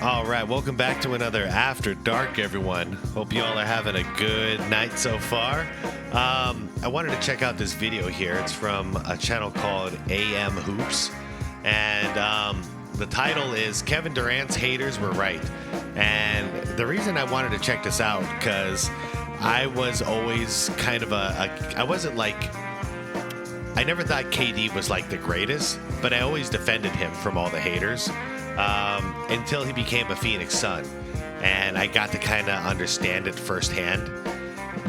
All right, welcome back to another After Dark, everyone. Hope you all are having a good night so far. I wanted to check out this video here. It's from a channel called AM Hoops, and the title is Kevin Durant's Haters Were Right. And the reason I wanted to check this out, because I was always kind of I never thought KD was like the greatest, but I always defended him from all the haters. Until he became a Phoenix Sun, and I got to kind of understand it firsthand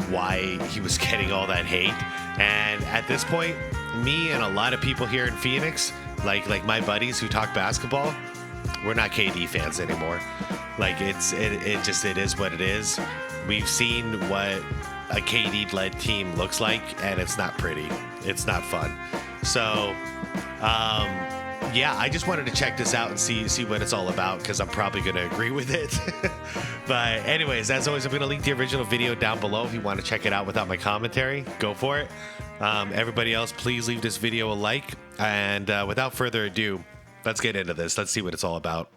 why he was getting all that hate. And at this point, me and a lot of people here in Phoenix, like my buddies who talk basketball, we're not KD fans anymore. Like it is what it is. We've seen what a KD-led team looks like, and it's not pretty. It's not fun. So, yeah, I just wanted to check this out and see what it's all about, because I'm probably going to agree with it. But anyways, as always, I'm going to link the original video down below. If you want to check it out without my commentary, go for it. Everybody else, please leave this video a like. And without further ado, let's get into this. Let's see what it's all about.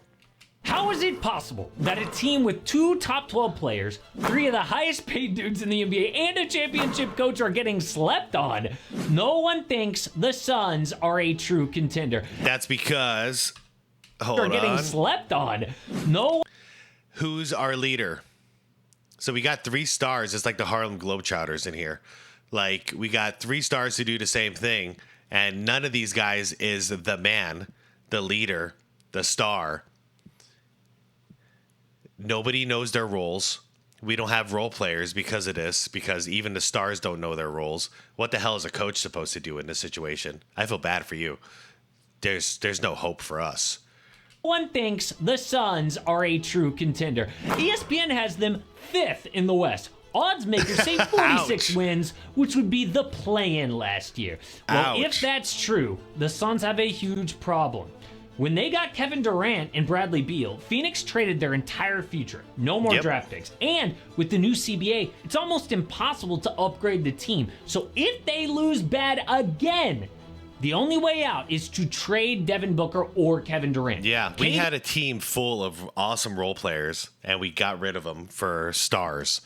How is it possible that a team with 2 top 12 players, 3 of the highest paid dudes in the NBA, and a championship coach are getting slept on? No one thinks the Suns are a true contender. That's because... Hold on. They're getting slept on. No. Who's our leader? So we got 3 stars. It's like the Harlem Globetrotters in here. Like, we got 3 stars to do the same thing, and none of these guys is the man, the leader, the star. Nobody knows their roles. We don't have role players because of this, because even the stars don't know their roles. What the hell is a coach supposed to do in this situation? I feel bad for you. There's no hope for us. One thinks the Suns are a true contender. ESPN has them 5th in the West. Odds makers say 46 wins, which would be the play-in last year. Well, if that's true, the Suns have a huge problem. When they got Kevin Durant and Bradley Beal, Phoenix traded their entire future. No more draft picks. And with the new CBA, it's almost impossible to upgrade the team. So if they lose bad again, the only way out is to trade Devin Booker or Kevin Durant. Yeah, we had a team full of awesome role players, and we got rid of them for stars.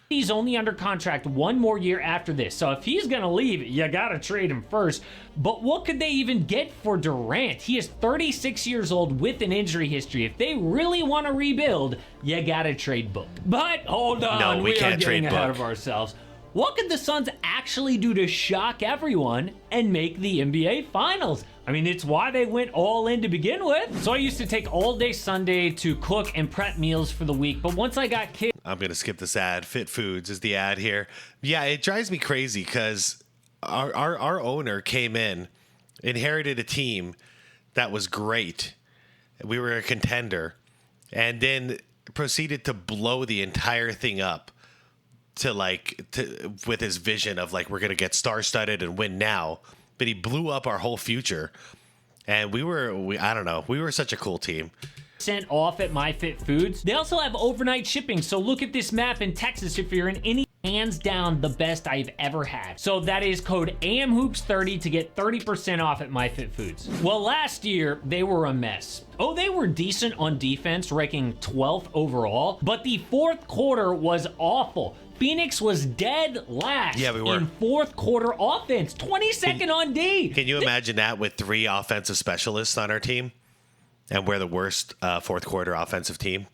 He's only under contract 1 more year after this, so if he's gonna leave, you gotta trade him first. But what could they even get for Durant? He is 36 years old with an injury history. If they really want to rebuild, you gotta trade Book. But hold on, no, we can't are getting trade ahead Book. of ourselves. What could the Suns actually do to shock everyone and make the NBA Finals? I mean, it's why they went all in to begin with. So I used to take all day Sunday to cook and prep meals for the week, but once I got kids... I'm going to skip this ad. Fit Foods is the ad here. Yeah, it drives me crazy because our owner came in, inherited a team that was great. We were a contender, and then proceeded to blow the entire thing up with his vision of like, we're going to get star-studded and win now. But he blew up our whole future. And we were such a cool team. Sent off at MyFitFoods. They also have overnight shipping, so look at this map in Texas if you're in any. Hands down the best I've ever had. So that is code AMHOOPS30 to get 30% off at MyFitFoods. Well, last year they were a mess. Oh, they were decent on defense, ranking 12th overall, but the 4th quarter was awful. Phoenix was dead last in 4th quarter offense, 22nd on D. Can you imagine that with 3 offensive specialists on our team? And we're the worst 4th quarter offensive team?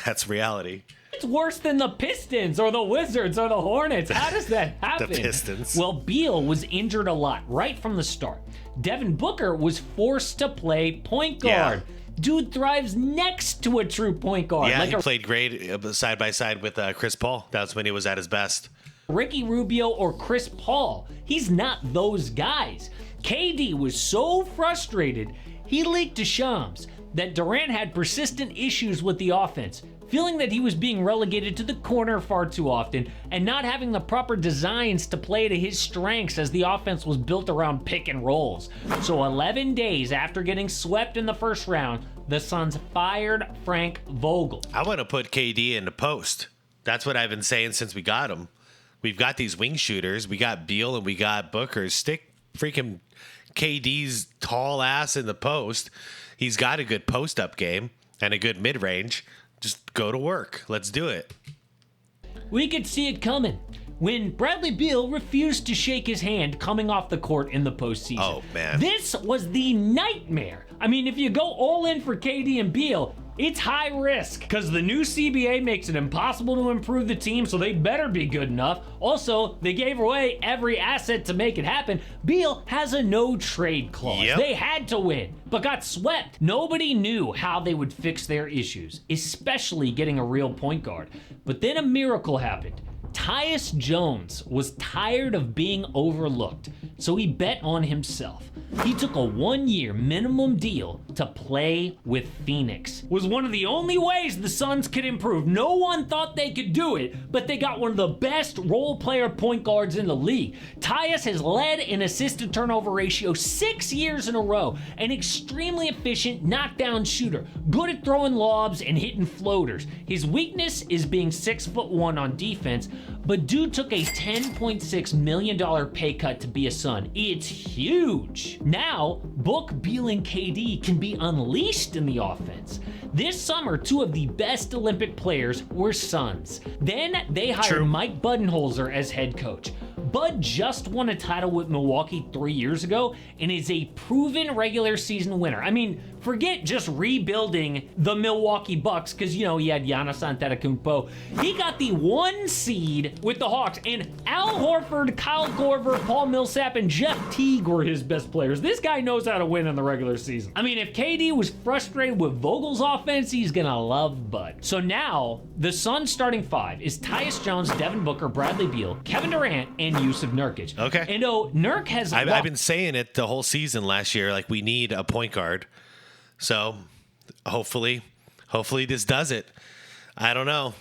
That's reality. It's worse than the Pistons or the Wizards or the Hornets. How does that happen? The Pistons. Well, Beal was injured a lot right from the start. Devin Booker was forced to play point guard. Yeah. Dude thrives next to a true point guard. Yeah, he played great side by side with Chris Paul. That's when he was at his best. Ricky Rubio or Chris Paul. He's not those guys. KD was so frustrated, he leaked to Shams that Durant had persistent issues with the offense, feeling that he was being relegated to the corner far too often and not having the proper designs to play to his strengths as the offense was built around pick and rolls. So 11 days after getting swept in the first round, the Suns fired Frank Vogel. I want to put KD in the post. That's what I've been saying since we got him. We've got these wing shooters. We got Beal and we got Booker. Stick freaking KD's tall ass in the post. He's got a good post-up game. and a good mid-range, just go to work. Let's do it. We could see it coming when Bradley Beal refused to shake his hand coming off the court in the postseason. Oh, man. This was the nightmare. I mean, if you go all in for KD and Beal, it's high risk because the new CBA makes it impossible to improve the team, so they better be good enough. Also, they gave away every asset to make it happen. Beal has a no-trade clause. Yep. They had to win, but got swept. Nobody knew how they would fix their issues, especially getting a real point guard. But then a miracle happened. Tyus Jones was tired of being overlooked, so he bet on himself. He took a 1-year minimum deal to play with Phoenix. Was one of the only ways the Suns could improve. No one thought they could do it, but they got one of the best role player point guards in the league. Tyus has led in assist to turnover ratio 6 years in a row. An extremely efficient knockdown shooter, good at throwing lobs and hitting floaters. His weakness is being 6'1" on defense, but dude took a $10.6 million pay cut to be a Sun. It's huge. Now, Book, Beal, and KD can be unleashed in the offense. This summer, 2 of the best Olympic players were Suns. Then they hired Mike Budenholzer as head coach. Bud just won a title with Milwaukee 3 years ago and is a proven regular season winner. I mean, forget just rebuilding the Milwaukee Bucks because, you know, he had Giannis Antetokounmpo. He got the 1 seed with the Hawks, and Al Horford, Kyle Korver, Paul Millsap, and Jeff Teague were his best players. This guy knows how to win in the regular season. I mean, if KD was frustrated with Vogel's offense, he's gonna love Bud. So now, the Suns starting 5 is Tyus Jones, Devin Booker, Bradley Beal, Kevin Durant, and Yusuf Nurkic. Okay. And Nurk has... I've been saying it the whole season last year, like we need a point guard. So hopefully this does it. I don't know.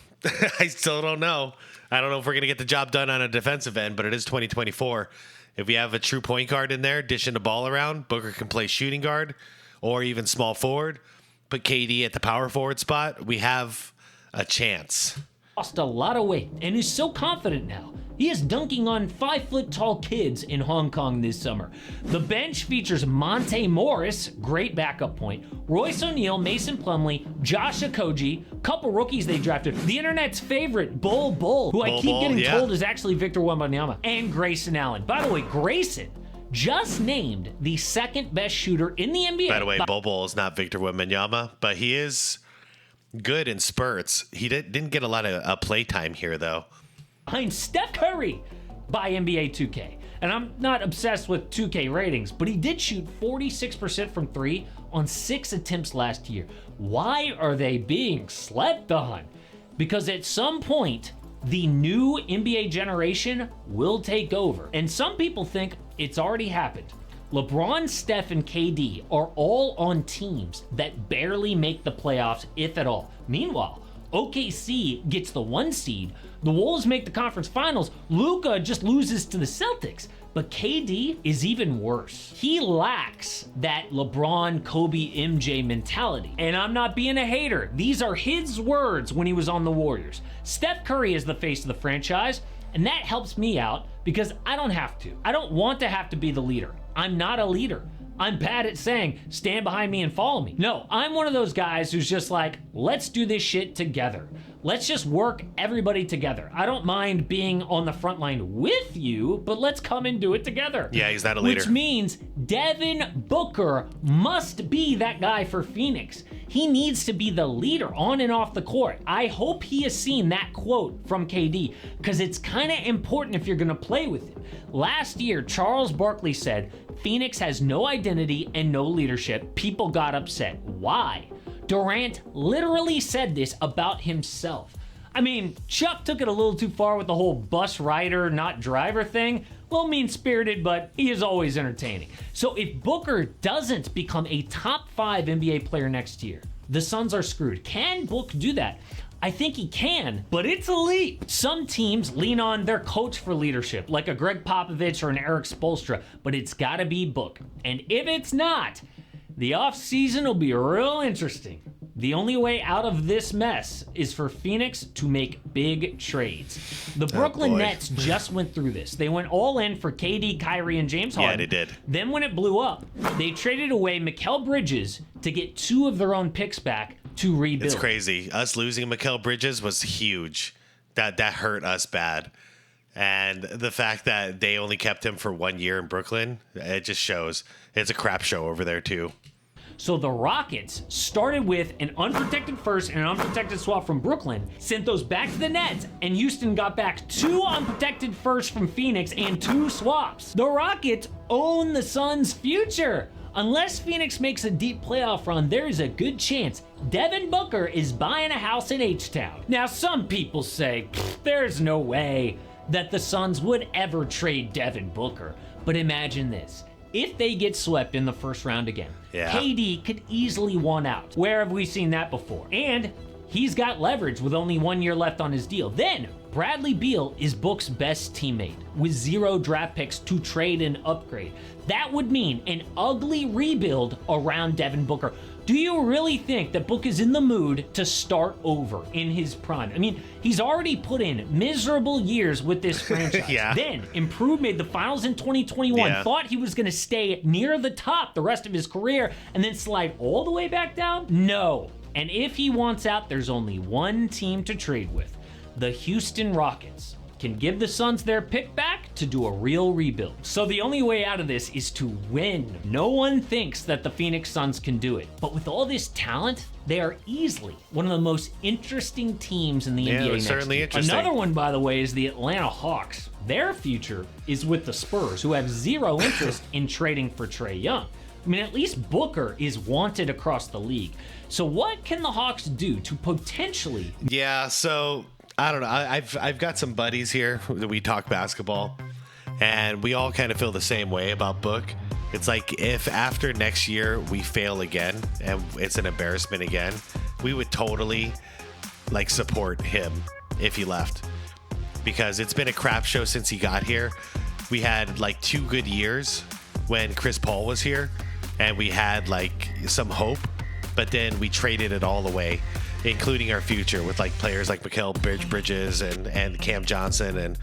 I still don't know. I don't know if we're going to get the job done on a defensive end, but it is 2024. If we have a true point guard in there, dishing the ball around, Booker can play shooting guard or even small forward. Put KD at the power forward spot. We have a chance. Lost a lot of weight and is so confident now. He is dunking on 5-foot-tall kids in Hong Kong this summer. The bench features Monte Morris, great backup point, Royce O'Neal, Mason Plumlee, Josh Okogie, couple rookies they drafted, the internet's favorite, Bull, who I keep getting told is actually Victor Wembanyama, and Grayson Allen. By the way, Grayson just named the second best shooter in the NBA. By the way, Bull is not Victor Wembanyama, but he is good in spurts. He didn't get a lot of play time here, though. Behind Steph Curry by NBA 2K. And I'm not obsessed with 2K ratings, but he did shoot 46% from 3 on 6 attempts last year. Why are they being slept on? Because at some point, the new NBA generation will take over. And some people think it's already happened. LeBron, Steph, and KD are all on teams that barely make the playoffs, if at all. Meanwhile, OKC gets the 1 seed, the Wolves make the conference finals, Luka just loses to the Celtics. But KD is even worse. He lacks that LeBron, Kobe, MJ mentality. And I'm not being a hater. These are his words when he was on the Warriors. Steph Curry is the face of the franchise, and that helps me out because I don't have to. I don't want to have to be the leader. I'm not a leader. I'm bad at saying, stand behind me and follow me. No, I'm one of those guys who's just like, let's do this shit together. Let's just work everybody together. I don't mind being on the front line with you, but let's come and do it together. Yeah, he's not a leader. Which means Devin Booker must be that guy for Phoenix. He needs to be the leader on and off the court. I hope he has seen that quote from KD because it's kind of important if you're going to play with him. Last year, Charles Barkley said, Phoenix has no identity and no leadership. People got upset. Why? Durant literally said this about himself. I mean, Chuck took it a little too far with the whole bus rider, not driver thing. A little mean-spirited, but he is always entertaining. So if Booker doesn't become a top 5 NBA player next year, the Suns are screwed. Can Book do that? I think he can, but it's a leap. Some teams lean on their coach for leadership, like a Greg Popovich or an Eric Spoelstra, but it's gotta be Book. And if it's not, the offseason will be real interesting. The only way out of this mess is for Phoenix to make big trades. The Brooklyn Nets just went through this. They went all in for KD, Kyrie, and James Harden. Yeah, they did. Then when it blew up, they traded away Mikal Bridges to get 2 of their own picks back, to rebuild. It's crazy. Us losing Mikal Bridges was huge. That hurt us bad. And the fact that they only kept him for 1 year in Brooklyn, it just shows it's a crap show over there too. So the Rockets started with an unprotected first and an unprotected swap from Brooklyn, sent those back to the Nets, and Houston got back 2 unprotected firsts from Phoenix and 2 swaps. The Rockets own the Suns' future. Unless Phoenix makes a deep playoff run, there is a good chance Devin Booker is buying a house in H-Town. Now, some people say, there's no way that the Suns would ever trade Devin Booker. But imagine this. If they get swept in the first round again, KD could easily want out. Where have we seen that before? And he's got leverage with only 1 year left on his deal. Then, Bradley Beal is Book's best teammate with 0 draft picks to trade and upgrade. That would mean an ugly rebuild around Devin Booker. Do you really think that Book is in the mood to start over in his prime? I mean, he's already put in miserable years with this franchise. Then, improved, made the finals in 2021, thought he was going to stay near the top the rest of his career, and then slide all the way back down? No. And if he wants out, there's only one team to trade with. The Houston Rockets can give the Suns their pick back to do a real rebuild. So the only way out of this is to win. No one thinks that the Phoenix Suns can do it. But with all this talent, they are easily one of the most interesting teams in the NBA next certainly year. Interesting. Another one, by the way, is the Atlanta Hawks. Their future is with the Spurs, who have 0 interest in trading for Trae Young. I mean, at least Booker is wanted across the league. So what can the Hawks do to potentially... So I don't know. I've got some buddies here that we talk basketball, and we all kind of feel the same way about Book. It's like if after next year we fail again and it's an embarrassment again, we would totally like support him if he left, because it's been a crap show since he got here. We had like 2 good years when Chris Paul was here, and we had like some hope, but then we traded it all away, including our future with like players like Mikal Bridges and Cam Johnson, and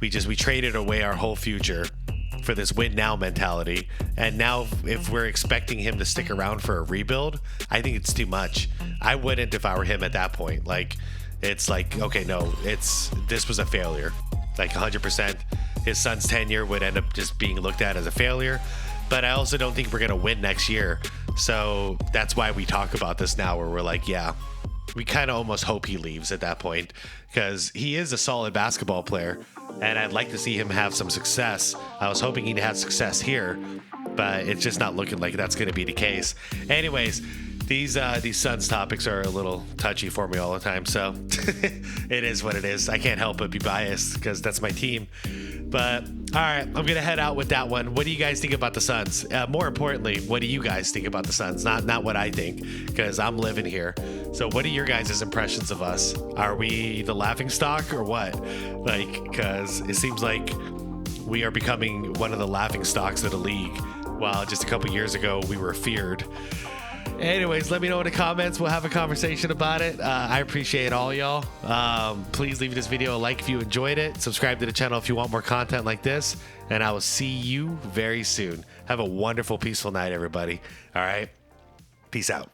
we traded away our whole future for this win now mentality. And now if we're expecting him to stick around for a rebuild, I think it's too much. I wouldn't if I were him at that point. Like, it's like, okay, no, this was a failure. Like 100%. His son's tenure would end up just being looked at as a failure. But I also don't think we're going to win next year. So that's why we talk about this now, where we're like, yeah, we kind of almost hope he leaves at that point, because he is a solid basketball player, and I'd like to see him have some success. I was hoping he'd have success here, but it's just not looking like that's going to be the case. Anyways, these Suns topics are a little touchy for me all the time, so it is what it is. I can't help but be biased because that's my team. But all right, I'm gonna head out with that one. What do you guys think about the Suns? More importantly, what do you guys think about the Suns? Not what I think, because I'm living here. So what are your guys' impressions of us? Are we the laughing stock or what? Like, because it seems like we are becoming one of the laughing stocks of the league, while just a couple years ago we were feared. Anyways, let me know in the comments. We'll have a conversation about it. I appreciate all y'all. Please leave this video a like if you enjoyed it. Subscribe to the channel if you want more content like this. And I will see you very soon. Have a wonderful, peaceful night, everybody. All right. Peace out.